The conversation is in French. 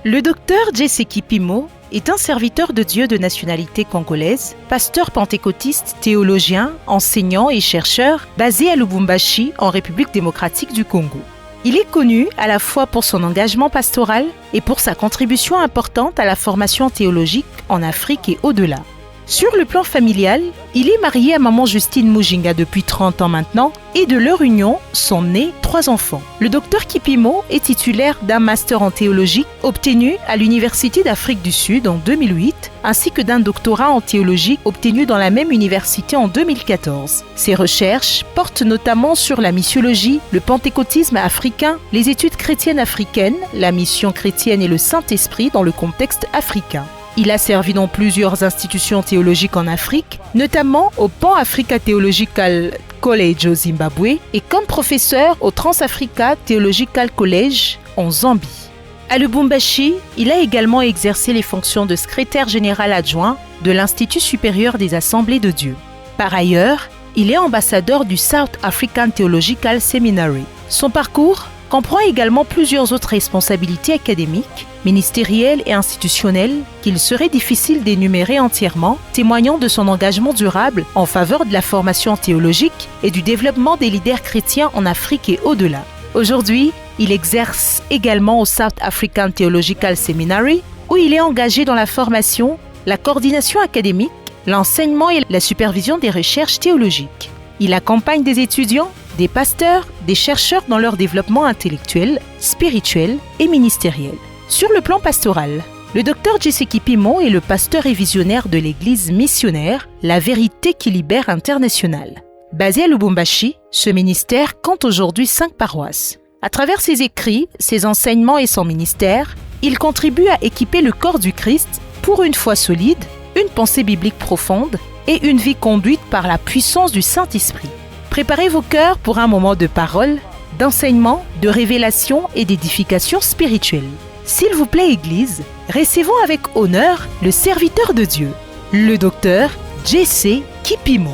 Le docteur Jesse Kipimo est un serviteur de Dieu de nationalité congolaise, pasteur pentecôtiste, théologien, enseignant et chercheur basé à Lubumbashi en République démocratique du Congo. Il est connu à la fois pour son engagement pastoral et pour sa contribution importante à la formation théologique en Afrique et au-delà. Sur le plan familial, il est marié à maman Justine Mujinga depuis 30 ans maintenant et de leur union sont nés 3 enfants. Le docteur Kipimo est titulaire d'un master en théologie obtenu à l'Université d'Afrique du Sud en 2008 ainsi que d'un doctorat en théologie obtenu dans la même université en 2014. Ses recherches portent notamment sur la missiologie, le pentecôtisme africain, les études chrétiennes africaines, la mission chrétienne et le Saint-Esprit dans le contexte africain. Il a servi dans plusieurs institutions théologiques en Afrique, notamment au Pan Africa Theological College au Zimbabwe et comme professeur au Trans-Africa Theological College en Zambie. À Lubumbashi, il a également exercé les fonctions de secrétaire général adjoint de l'Institut supérieur des Assemblées de Dieu. Par ailleurs, il est ambassadeur du South African Theological Seminary. Son parcours comprend également plusieurs autres responsabilités académiques, ministérielles et institutionnelles qu'il serait difficile d'énumérer entièrement, témoignant de son engagement durable en faveur de la formation théologique et du développement des leaders chrétiens en Afrique et au-delà. Aujourd'hui, il exerce également au South African Theological Seminary, où il est engagé dans la formation, la coordination académique, l'enseignement et la supervision des recherches théologiques. Il accompagne des étudiants, des pasteurs, des chercheurs dans leur développement intellectuel, spirituel et ministériel. Sur le plan pastoral, le docteur Jesse Kipimo est le pasteur et visionnaire de l'église missionnaire La Vérité qui Libère Internationale. Basé à Lubumbashi, ce ministère compte aujourd'hui 5 paroisses. À travers ses écrits, ses enseignements et son ministère, il contribue à équiper le corps du Christ pour une foi solide, une pensée biblique profonde et une vie conduite par la puissance du Saint-Esprit. Préparez vos cœurs pour un moment de parole, d'enseignement, de révélation et d'édification spirituelle. S'il vous plaît, Église, recevons avec honneur le serviteur de Dieu, le docteur Jesse Kipimo.